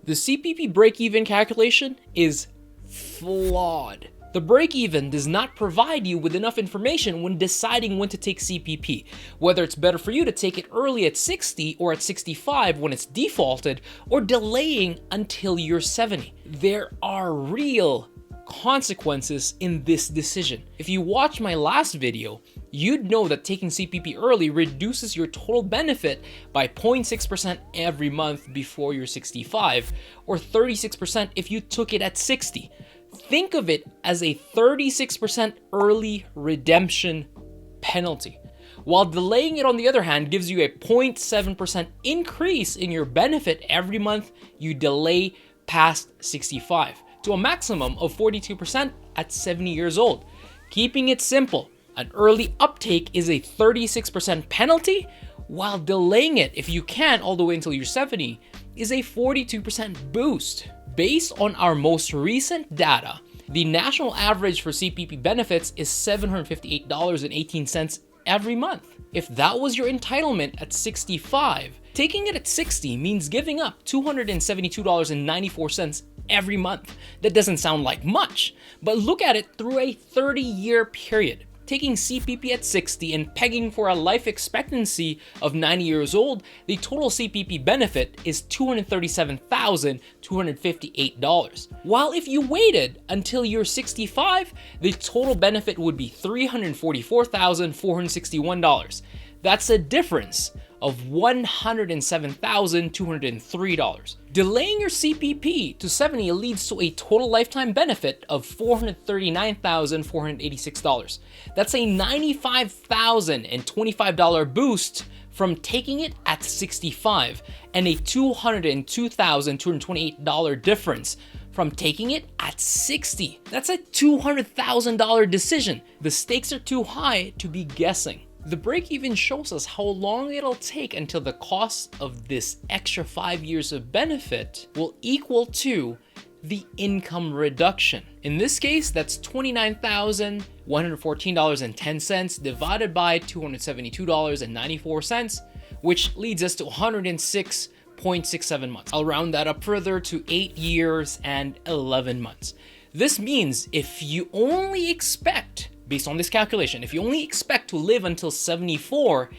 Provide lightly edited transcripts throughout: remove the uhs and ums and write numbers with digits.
The CPP break-even calculation is flawed. The break-even does not provide you with enough information when deciding when to take CPP, whether it's better for you to take it early at 60 or at 65 when it's defaulted, or delaying until you're 70. There are real consequences in this decision. If you watch my last video, you'd know that taking CPP early reduces your total benefit by 0.6% every month before you're 65, or 36% if you took it at 60. Think of it as a 36% early redemption penalty. While delaying it, on the other hand, gives you a 0.7% increase in your benefit every month you delay past 65, to a maximum of 42% at 70 years old. Keeping it simple, an early uptake is a 36% penalty, while delaying it, if you can, all the way until you're 70, is a 42% boost. Based on our most recent data, the national average for CPP benefits is $758.18 every month. If that was your entitlement at 65, taking it at 60 means giving up $272.94 every month. That doesn't sound like much, but look at it through a 30-year period. Taking CPP at 60 and pegging for a life expectancy of 90 years old, the total CPP benefit is $237,258. While if you waited until you're 65, the total benefit would be $344,461. That's a difference of $107,203. Delaying your CPP to 70 leads to a total lifetime benefit of $439,486. That's a $95,025 boost from taking it at 65, and a $202,228 difference from taking it at 60. That's a $200,000 decision. The stakes are too high to be guessing. The break-even shows us how long it'll take until the cost of this extra 5 years of benefit will equal to the income reduction. In this case, that's $29,114.10 divided by $272.94, which leads us to 106.67 months. I'll round that up further to 8 years and 11 months. This means if you only expect, based on this calculation, if you only expect to live until 74,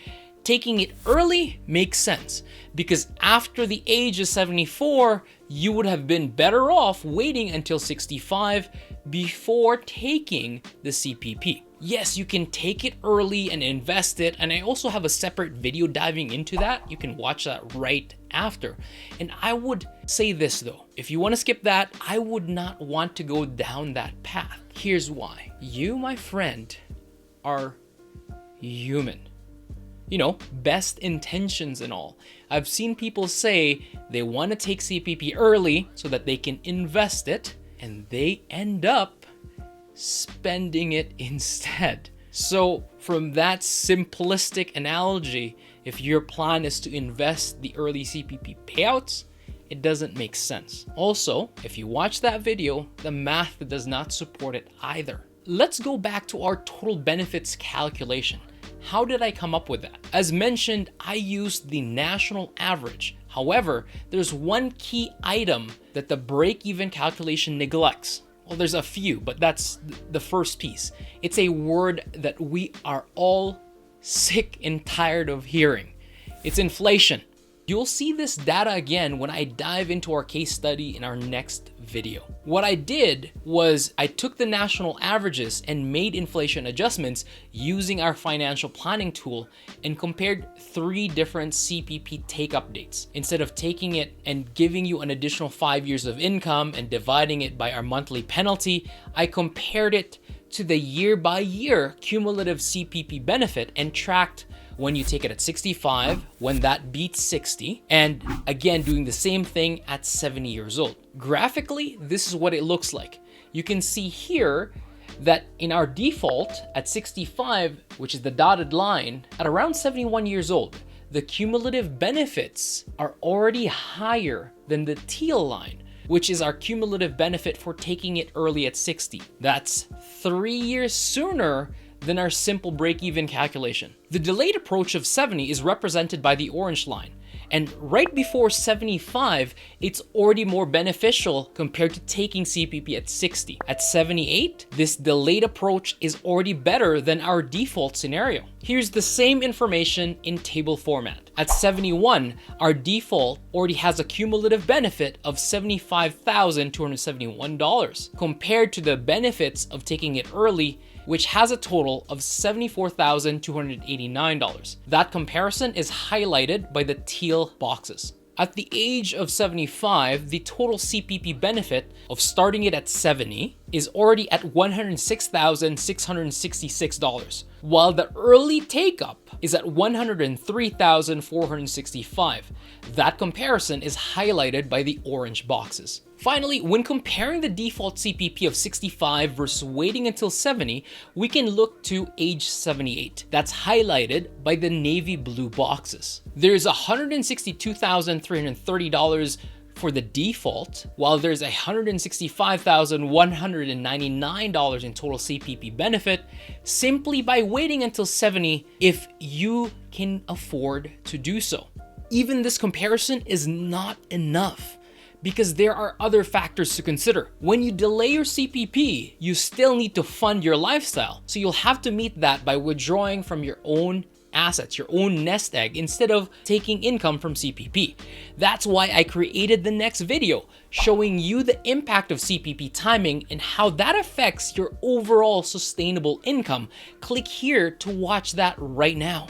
taking it early makes sense, because after the age of 74, you would have been better off waiting until 65 before taking the CPP. Yes, you can take it early and invest it, and I also have a separate video diving into that. You can watch that right after. And I would say this though, if you want to skip that, I would not want to go down that path. Here's why. You, my friend, are human. You know, best intentions and all. I've seen people say they want to take CPP early so that they can invest it, and they end up spending it instead. So from that simplistic analogy, if your plan is to invest the early CPP payouts, it doesn't make sense. Also, if you watch that video, the math does not support it either. Let's go back to our total benefits calculation. How did I come up with that? As mentioned, I used the national average. However, there's one key item that the break-even calculation neglects. Well, there's a few, but that's the first piece. It's a word that we are all sick and tired of hearing. It's inflation. You'll see this data again when I dive into our case study in our next video. What I did was I took the national averages and made inflation adjustments using our financial planning tool and compared 3 different CPP take-up dates. Instead of taking it and giving you an additional 5 years of income and dividing it by our monthly penalty, I compared it to the year-by-year cumulative CPP benefit and tracked when you take it at 65, when that beats 60, and again doing the same thing at 70 years old. Graphically, this is what it looks like. You can see here that in our default at 65, which is the dotted line, at around 71 years old, the cumulative benefits are already higher than the teal line, which is our cumulative benefit for taking it early at 60. That's 3 years sooner than our simple break-even calculation. The delayed approach of 70 is represented by the orange line, And right before 75, it's already more beneficial compared to taking CPP at 60. At 78, this delayed approach is already better than our default scenario. Here's the same information in table format. At 71, our default already has a cumulative benefit of $75,271 compared to the benefits of taking it early, which has a total of $74,289. That comparison is highlighted by the teal boxes. At the age of 75, the total CPP benefit of starting it at 70 is already at $106,666, while the early take-up is at $103,465. That comparison is highlighted by the orange boxes. Finally, when comparing the default CPP of 65 versus waiting until 70, we can look to age 78. That's highlighted by the navy blue boxes. There's $162,330 for the default, while there's $165,199 in total CPP benefit simply by waiting until 70 if you can afford to do so. Even this comparison is not enough, because there are other factors to consider. When you delay your CPP, you still need to fund your lifestyle. So you'll have to meet that by withdrawing from your own assets, your own nest egg, instead of taking income from CPP. That's why I created the next video showing you the impact of CPP timing and how that affects your overall sustainable income. Click here to watch that right now.